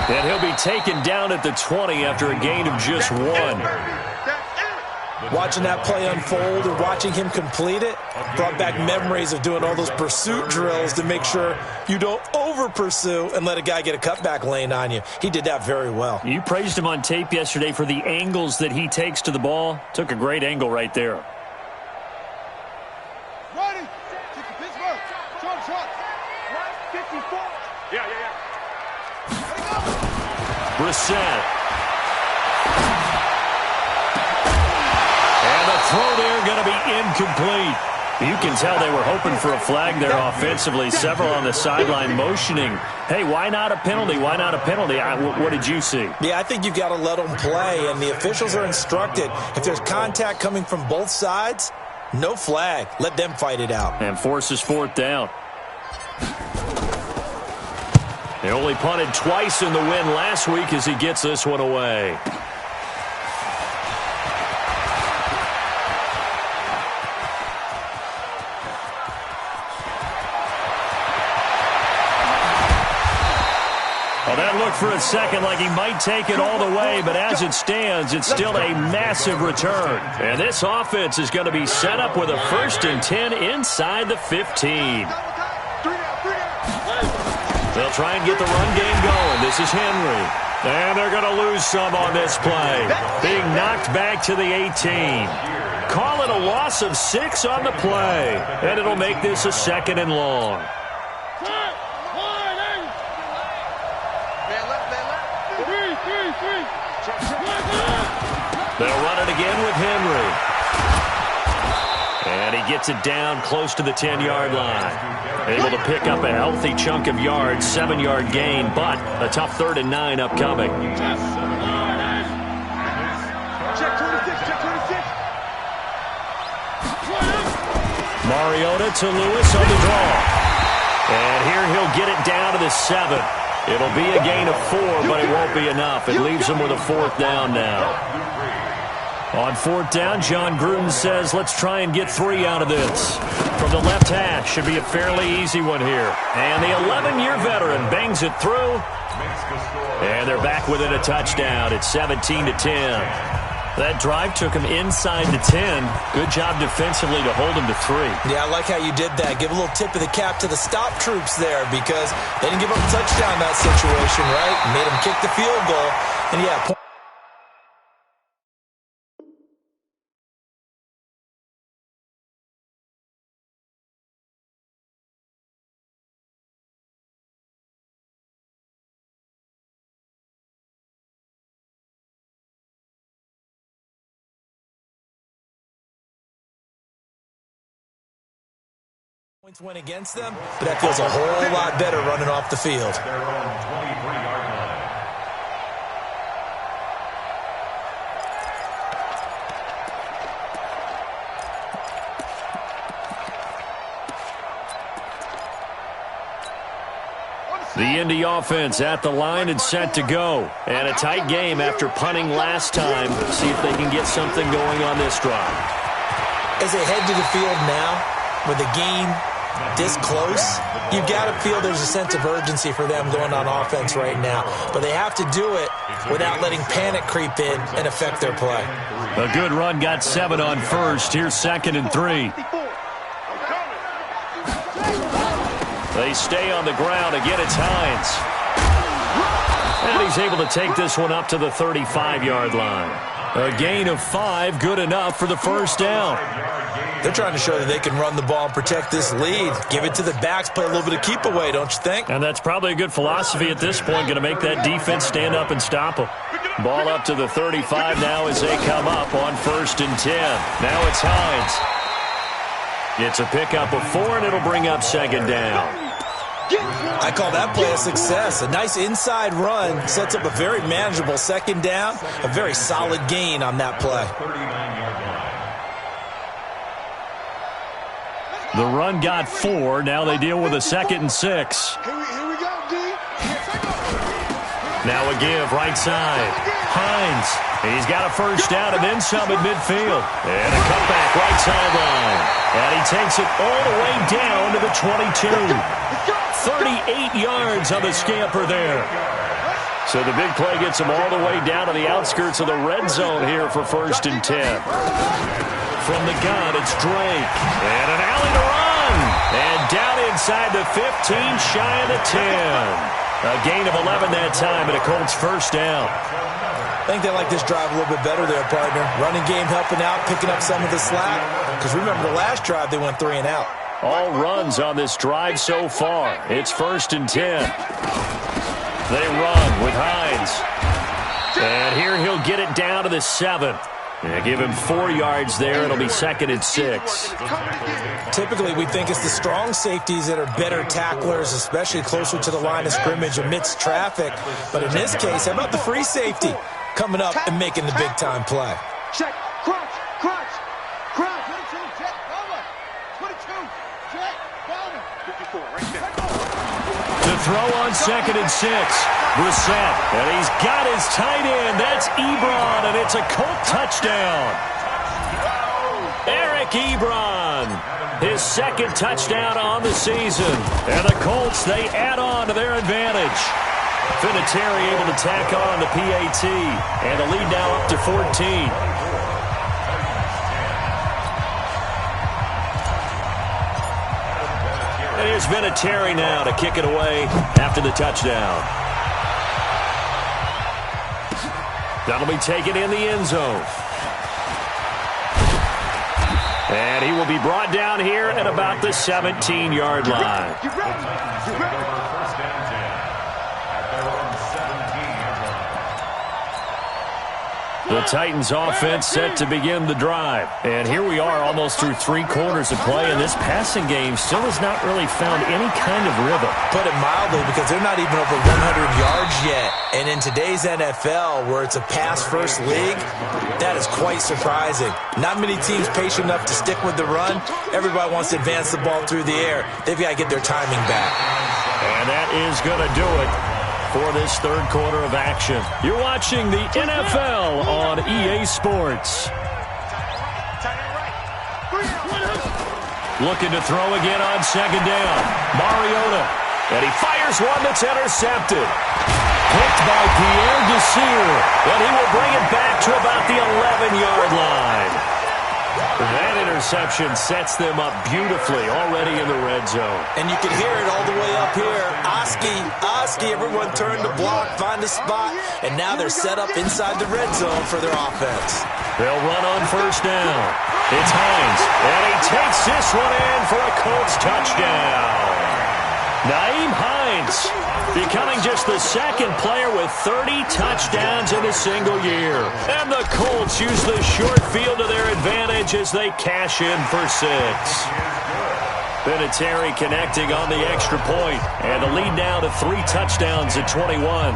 And he'll be taken down at the 20 after a gain of just 1. Watching that play unfold and watching him complete it brought back memories of doing all those pursuit drills to make sure you don't over-pursue and let a guy get a cutback lane on you. He did that very well. You praised him on tape yesterday for the angles that he takes to the ball. Took a great angle right there. Ready? Pittsburgh. Shot. 154. Yeah. Brissett. Throw there going to be incomplete. You can tell they were hoping for a flag there offensively. Several on the sideline motioning, hey, why not a penalty? Why not a penalty? What did you see? Yeah, I think you got to let them play, and the officials are instructed. If there's contact coming from both sides, no flag. Let them fight it out. And forces 4th down. They only punted twice in the win last week as he gets this one away. For a second like he might take it all the way, but as it stands, it's still a massive return. And this offense is going to be set up with a 1st and 10 inside the 15. They'll try and get the run game going. This is Henry. And they're going to lose some on this play. Being knocked back to the 18. Call it a loss of 6 on the play. And it'll make this a 2nd and long. They'll run it again with Henry. And he gets it down close to the 10-yard line. Able to pick up a healthy chunk of yards, 7-yard gain, but a tough 3rd and 9 upcoming. Mariota to Lewis on the draw. And here he'll get it down to the 7. It'll be a gain of 4, but it won't be enough. It leaves him with a 4th down now. On 4th down, John Gruden says, let's try and get 3 out of this. From the left hash, should be a fairly easy one here. And the 11-year veteran bangs it through. And they're back within a touchdown. It's 17-10. That drive took him inside the 10. Good job defensively to hold him to 3. Yeah, I like how you did that. Give a little tip of the cap to the stop troops there because they didn't give up a touchdown in that situation, right? Made them kick the field goal. And, yeah, points went against them, but that feels a whole lot better running off the field. The Indy offense at the line and set to go. And a tight game after punting last time. See if they can get something going on this drive. As they head to the field now, with the game this close, you got to feel there's a sense of urgency for them going on offense right now. But they have to do it without letting panic creep in and affect their play. A good run got 7 on first. Here's 2nd and 3. They stay on the ground. Again, it's Hines. And he's able to take this one up to the 35-yard line. A gain of 5, good enough for the 1st down. They're trying to show that they can run the ball and protect this lead. Give it to the backs, play a little bit of keep away, don't you think? And that's probably a good philosophy at this point. Going to make that defense stand up and stop them. Ball up to the 35 now as they come up on 1st and 10. Now it's Hines. It's a pickup of 4, and it'll bring up 2nd down. I call that play a success. A nice inside run sets up a very manageable 2nd down. A very solid gain on that play. The run got 4. Now they deal with a 2nd and 6. Here we go, D. Now a give, right side. Hines. He's got a 1st down and then some at midfield. And a cutback right sideline. And he takes it all the way down to the 22. 38 yards on the scamper there. So the big play gets him all the way down to the outskirts of the red zone here for 1st and 10. From the gun, it's Drake. And an alley to run. And down inside the 15, shy of the 10. A gain of 11 that time, and a Colts first down. I think they like this drive a little bit better there, partner. Running game helping out, picking up some of the slack. Because remember, the last drive, they went 3 and out. All runs on this drive so far. It's 1st and 10. They run with Hines. And here he'll get it down to the 7. And give him 4 yards there. It'll be 2nd and 6. Typically, we think it's the strong safeties that are better tacklers, especially closer to the line of scrimmage amidst traffic. But in this case, how about the free safety coming up and making the big-time play? Check. Crunch. Crunch. Crunch. 22. Check. Bowman. 22. Check. Bowman. 54. Right there. To throw on 2nd and 6. Brissett. And he's got his tight end. That's Ebron, and it's a Colt touchdown. Eric Ebron. His 2nd touchdown on the season. And the Colts, they add on to their advantage. Vinatieri able to tack on the PAT. And the lead now up to 14. And here's Vinatieri now to kick it away after the touchdown. That'll be taken in the end zone. And he will be brought down here at about the 17-yard line. Get ready. First down 10 at their own 17-yard line. The Titans offense set to begin the drive. And here we are almost through 3 quarters of play, and this passing game still has not really found any kind of rhythm. Put it mildly, because they're not even over 100 yards yet. And in today's NFL, where it's a pass-first league, that is quite surprising. Not many teams patient enough to stick with the run. Everybody wants to advance the ball through the air. They've got to get their timing back. And that is going to do it for this 3rd quarter of action. You're watching the NFL on EA Sports. Looking to throw again on 2nd down. Mariota. And he fires one that's intercepted. Picked by Pierre Desir. And he will bring it back to about the 11-yard line. That interception sets them up beautifully already in the red zone. And you can hear it all the way up here. Oski, everyone turned to block, find a spot, and now they're set up inside the red zone for their offense. They'll run on 1st down. It's Hines, and he takes this one in for a Colts touchdown. Nyheim Hines becoming just the 2nd player with 30 touchdowns in a single year. And the Colts use the short field to their advantage as they cash in for 6. Vinatieri connecting on the extra point, and the lead now to 3 touchdowns at 21.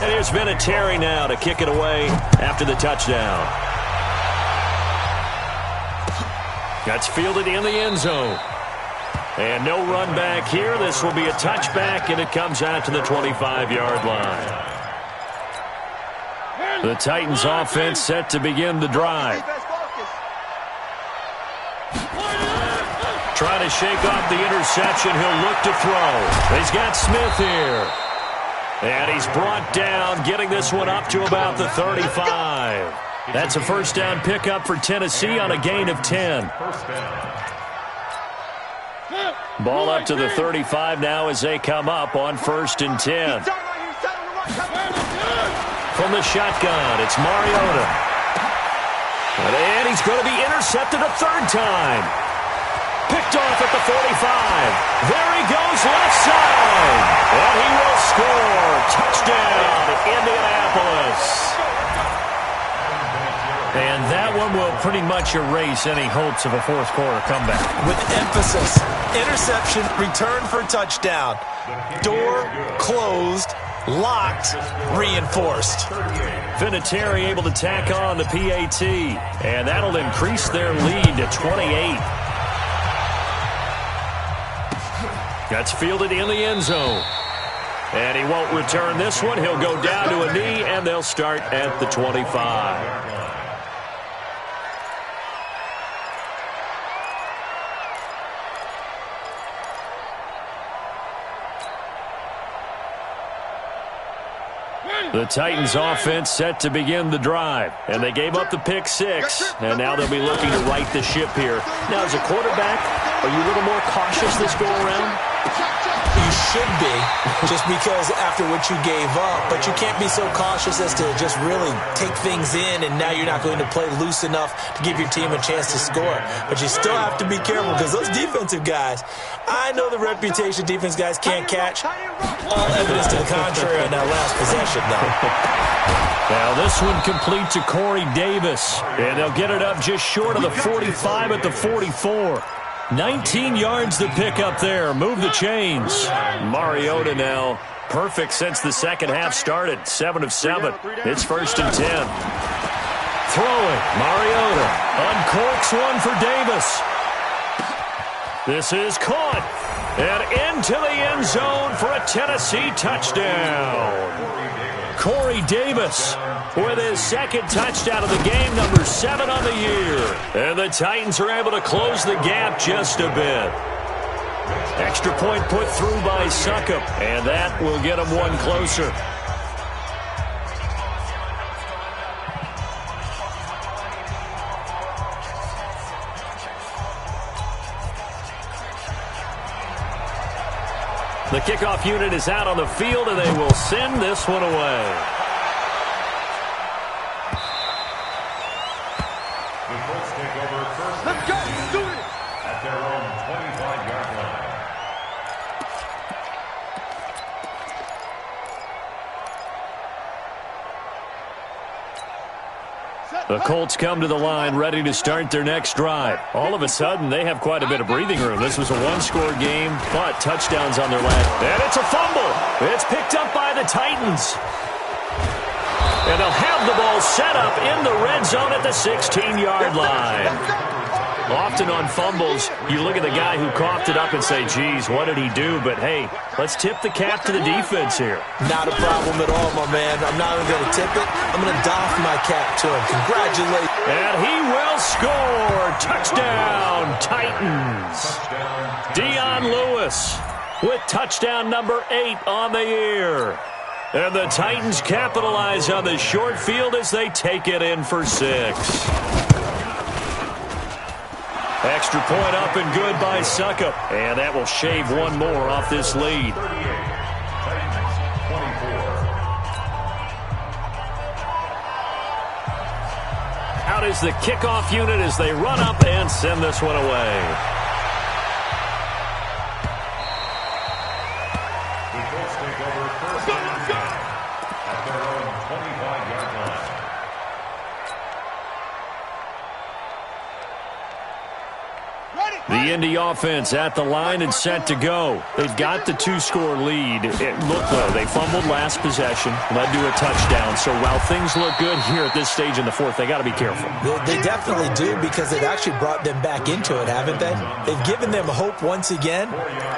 And here's Vinatieri now to kick it away after the touchdown. That's fielded in the end zone. And no run back here. This will be a touchback, and it comes out to the 25-yard line. The Titans offense set to begin the drive. Trying to shake off the interception. He'll look to throw. He's got Smith here. And he's brought down, getting this one up to about the 35. That's a 1st down pickup for Tennessee on a gain of 10. Ball up to the 35 now as they come up on 1st and 10. From the shotgun, it's Mariota. And he's going to be intercepted a 3rd time. Picked off at the 45. There he goes, left side. And he will score. Touchdown, Indianapolis. And that one will pretty much erase any hopes of a 4th quarter comeback. With emphasis, interception, return for touchdown. Door closed, locked, reinforced. Vinatieri able to tack on the PAT. And that'll increase their lead to 28. That's fielded in the end zone. And he won't return this one. He'll go down to a knee, and they'll start at the 25. The Titans offense set to begin the drive, and they gave up the pick six, and now they'll be looking to right the ship here. Now, as a quarterback, are you a little more cautious this go around? You should be, just because after what you gave up, but you can't be so cautious as to just really take things in, and now you're not going to play loose enough to give your team a chance to score. But you still have to be careful, because those defensive guys, I know the reputation defense guys can't catch. All evidence to the contrary on that last possession, though. Now this one complete to Corey Davis, and they'll get it up just short of the 45 at the 44. 19 yards to pick up there. Move the chains. Mariota now perfect since the second half started. 7 of 7. It's 1st and 10. Throwing. Mariota uncorks one for Davis. This is caught. And into the end zone for a Tennessee touchdown. Corey Davis with his second touchdown of the game, number 7 on the year. And the Titans are able to close the gap just a bit. Extra point put through by Succop, and that will get them one closer. The kickoff unit is out on the field, and they will send this one away. The Colts take over first. Let's go! Do it! At their own 25-yard line. The Colts come to the line ready to start their next drive. All of a sudden, they have quite a bit of breathing room. This was a one-score game, but touchdowns on their last. And it's a fumble. It's picked up by the Titans. And they'll have the ball set up in the red zone at the 16-yard line. Often on fumbles, you look at the guy who coughed it up and say, geez, what did he do? But, hey, let's tip the cap to the defense here. Not a problem at all, my man. I'm not even going to tip it. I'm going to doff my cap to him. Congratulations. And he will score. Touchdown, Titans. Dion Lewis with touchdown number 8 on the year. And the Titans capitalize on the short field as they take it in for 6. Extra point up and good by Succop. And that will shave one more off this lead. Out is the kickoff unit as they run up and send this one away. The Colts take over first and 10 at their own 25-yard line. The Indy offense at the line and set to go. They've got the 2-score lead. Look, though, they fumbled last possession, led to a touchdown. So while things look good here at this stage in the fourth, they got to be careful. They definitely do, because they've actually brought them back into it, haven't they? They've given them hope once again.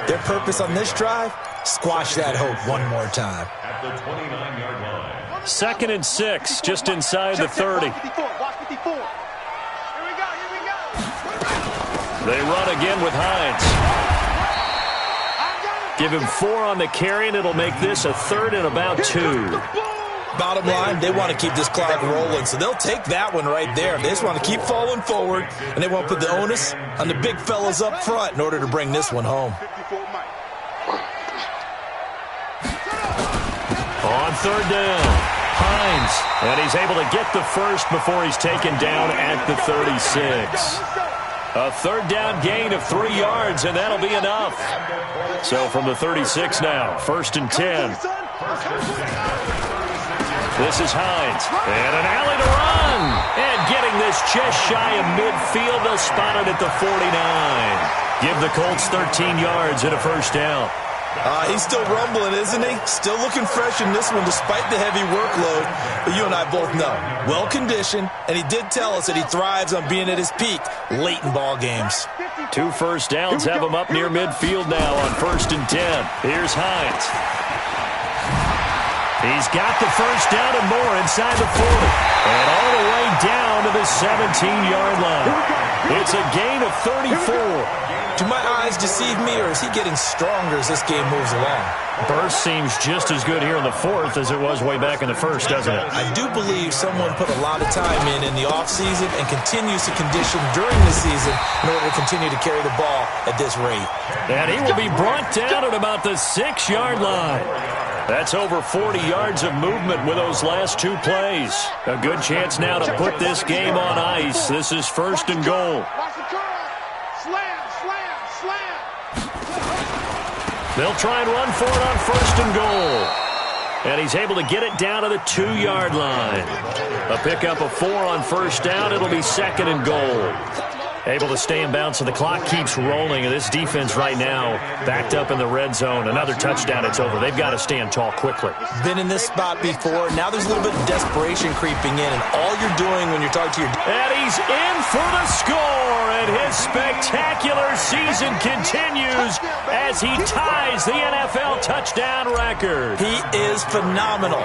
Their purpose on this drive, squash that hope one more time. At the 29-yard line. 2nd and 6, just inside the 30. They run again with Hines. Give him 4 on the carry, and it'll make this a 3rd and about 2. Bottom line, they want to keep this clock rolling, so they'll take that one right there. They just want to keep falling forward, and they want to put the onus on the big fellas up front in order to bring this one home. On 3rd down, Hines, and he's able to get the first before he's taken down at the 36. A 3rd down gain of 3 yards, and that'll be enough. So from the 36 now, 1st and 10. This is Hines, and an alley to run. And getting this just shy of midfield, they'll spot it at the 49. Give the Colts 13 yards and a 1st down. He's still rumbling, isn't he? Still looking fresh in this one despite the heavy workload. But you and I both know, well-conditioned, and he did tell us that he thrives on being at his peak late in ball games. 2 first downs have him up near midfield now on 1st and 10. Here's Hines. He's got the first down and more inside the 40. And all the way down to the 17-yard line. It's a gain of 34. Do my eyes deceive me, or is he getting stronger as this game moves along? Burst seems just as good here in the fourth as it was way back in the first, doesn't it? I do believe someone put a lot of time in the offseason and continues to condition during the season in order to continue to carry the ball at this rate. And he will be brought down at about the 6-yard line. That's over 40 yards of movement with those last two plays. A good chance now to put this game on ice. This is first and goal. They'll try and run for it on first and goal. And he's able to get it down to the 2-yard line. A pickup of 4 on first down. It'll be second and goal. Able to stay in bounds, so the clock keeps rolling. And this defense right now backed up in the red zone. Another touchdown, it's over. They've got to stand tall quickly. Been in this spot before. Now there's a little bit of desperation creeping in. And all you're doing when you're talking to your... And he's in for the score. And his spectacular season continues as he ties the NFL touchdown record. He is phenomenal.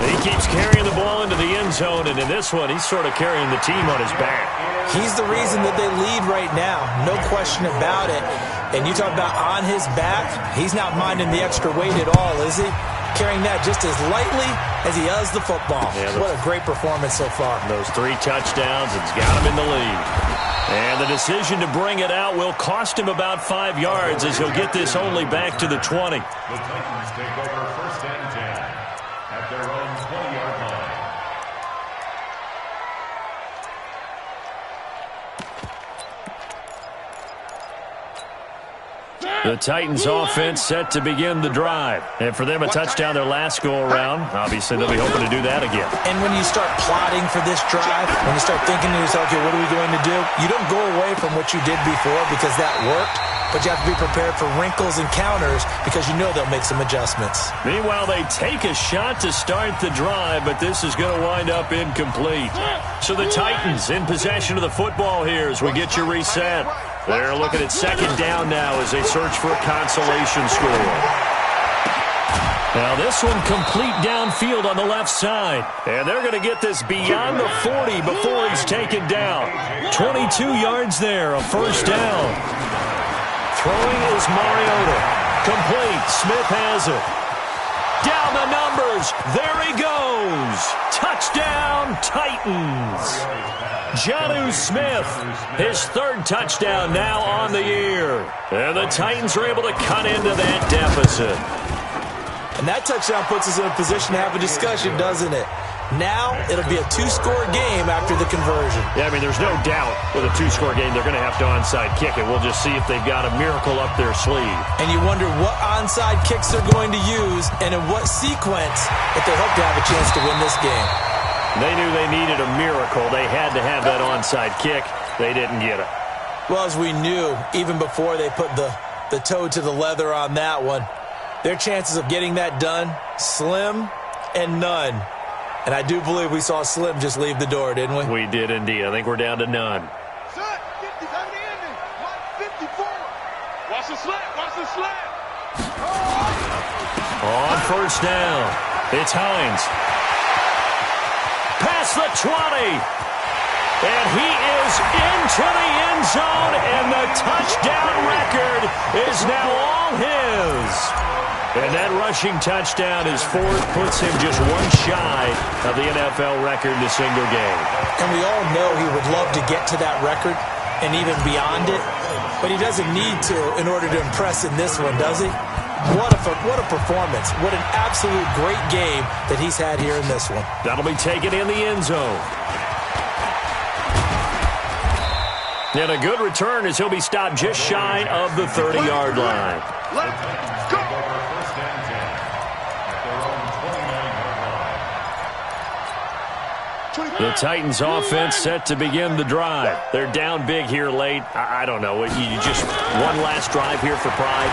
He keeps carrying the ball into the end zone. And in this one, he's sort of carrying the team on his back. He's the reason that they lead right now. No question about it. And you talk about on his back, he's not minding the extra weight at all, is he? Carrying that just as lightly as he does the football. Yeah, what a great performance so far. Those 3 touchdowns, it's got him in the lead. And the decision to bring it out will cost him about 5 yards as he'll get this only back to the 20. The Titans take over first and 10 at their own 20-yard line. The Titans offense set to begin the drive. And for them, a touchdown their last go-around. Obviously, they'll be hoping to do that again. And when you start plotting for this drive, when you start thinking to yourself, okay, what are we going to do? You don't go away from what you did before because that worked, but you have to be prepared for wrinkles and counters because you know they'll make some adjustments. Meanwhile, they take a shot to start the drive, but this is going to wind up incomplete. So the Titans in possession of the football here as we get your reset. They're looking at second down now as they search for a consolation score. Now this one complete downfield on the left side. And they're going to get this beyond the 40 before he's taken down. 22 yards there, a first down. Throwing is Mariota. Complete. Smith has it. Down the numbers. There he goes. Touchdown, Titans. Jonnu Smith, his 3rd touchdown now on the year. And the Titans are able to cut into that deficit. And that touchdown puts us in a position to have a discussion, doesn't it? Now it'll be a 2-score game after the conversion. Yeah, I mean, there's no doubt with a 2-score game they're going to have to onside kick it. We'll just see if they've got a miracle up their sleeve. And you wonder what onside kicks they're going to use and in what sequence if they hope to have a chance to win this game. They knew they needed a miracle. They had to have that onside kick. They didn't get it. Well, as we knew, even before they put the toe to the leather on that one, their chances of getting that done, slim and none. And I do believe we saw Slim just leave the door, didn't we? We did indeed. I think we're down to none. Watch the slap. Watch the slap. On first down, it's Hines. Past the 20. And he is into the end zone, and the touchdown record is now all his. And that rushing touchdown is 4th, puts him just one shy of the NFL record in a single game. And we all know he would love to get to that record and even beyond it, but he doesn't need to in order to impress in this one, does he? What a performance. What an absolute great game that he's had here in this one. That'll be taken in the end zone. And a good return as he'll be stopped just shy of the 30-yard line. Let's go. The Titans offense set to begin the drive. They're down big here late. I don't know. You just one last drive here for pride?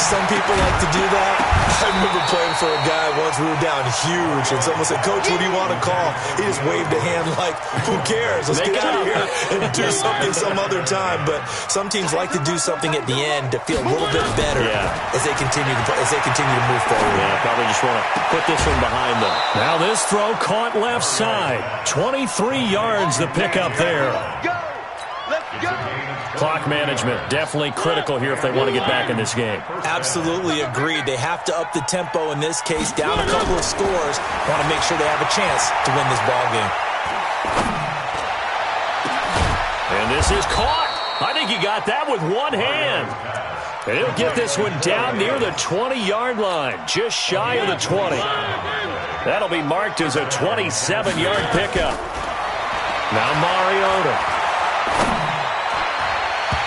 Some people like to do that. I remember playing for a guy once. We were down huge, and someone said, "Coach, what do you want to call?" He just waved a hand like, "Who cares? Let's get out of here and do something some other time." But some teams like to do something at the end to feel a little bit better as they continue to move forward. Yeah, probably just want to put this one behind them. Now this throw caught left side. 23 yards the pickup there. Clock management, definitely critical here if they want to get back in this game. Absolutely agreed. They have to up the tempo in this case, down a couple of scores. Want to make sure they have a chance to win this ball game. And this is caught. I think he got that with one hand. And he'll get this one down near the 20-yard line, just shy of the 20. That'll be marked as a 27-yard pickup. Now Mariota.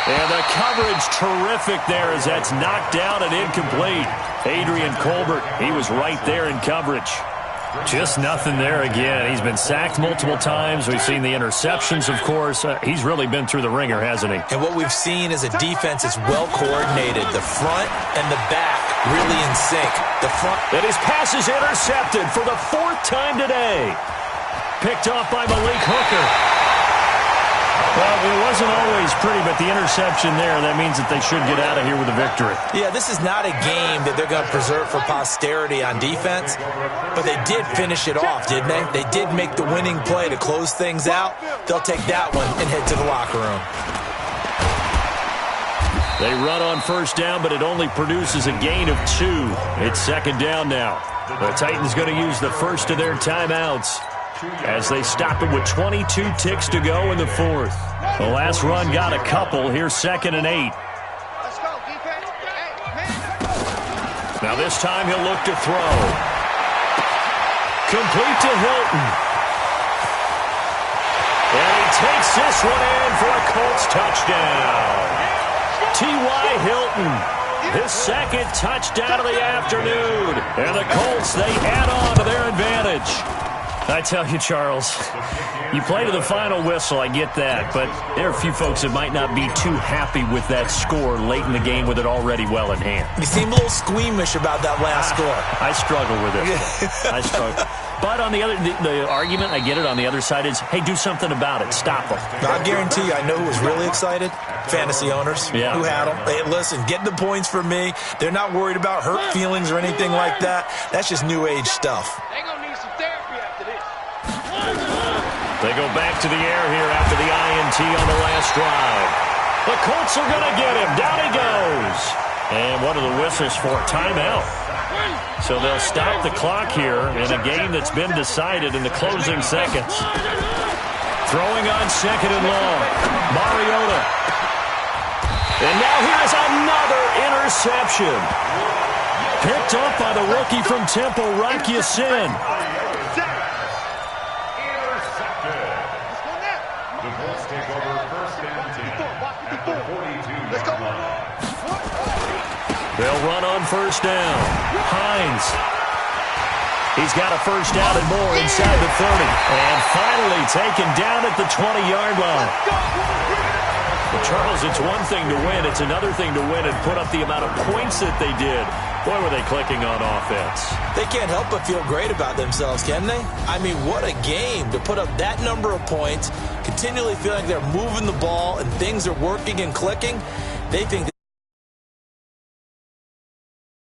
And the coverage terrific there as that's knocked down and incomplete. Adrian Colbert, he was right there in coverage. Just nothing there again. He's been sacked multiple times. We've seen the interceptions, of course. He's really been through the ringer, hasn't he? And what we've seen is a defense that's well coordinated. The front and the back really in sync. The front. And his pass is intercepted for the 4th time today. Picked off by Malik Hooker. Well, it wasn't always pretty, but the interception there, that means that they should get out of here with a victory. Yeah, this is not a game that they're going to preserve for posterity on defense, but they did finish it off, didn't they? They did make the winning play to close things out. They'll take that one and head to the locker room. They run on first down, but it only produces a gain of 2. It's second down now. The Titans going to use the first of their timeouts as they stop it with 22 ticks to go in the 4th. The last run got a couple. Here's 2nd and 8. Let's go, defense. Now this time he'll look to throw. Complete to Hilton. And he takes this one in for a Colts touchdown. T.Y. Hilton, his 2nd touchdown of the afternoon. And the Colts, they add on to their advantage. I tell you, Charles, you play to the final whistle, I get that, but there are a few folks that might not be too happy with that score late in the game with it already well in hand. You seem a little squeamish about that last score. I struggle with it. I struggle. But on the other, the argument, I get it, on the other side is, hey, do something about it. Stop them. I guarantee you, I know who was really excited. Fantasy owners who had them. Hey, listen, get the points for me. They're not worried about hurt feelings or anything like that. That's just new age stuff. They're going to need some therapy after this. They go back to the air here after the INT on the last drive. The Colts are going to get him. Down he goes. And what are the whistles for? Timeout. So they'll stop the clock here in a game that's been decided in the closing seconds. Throwing on 2nd and long. Mariota. And now here's another interception. Picked up by the rookie from Temple, Rocky Sin. They'll run on first down. Hines. He's got a first down and more inside the 30. And finally taken down at the 20-yard line. Well, Charles, it's one thing to win. It's another thing to win and put up the amount of points that they did. Boy, were they clicking on offense. They can't help but feel great about themselves, can they? I mean, what a game to put up that number of points, continually feeling like they're moving the ball and things are working and clicking. They think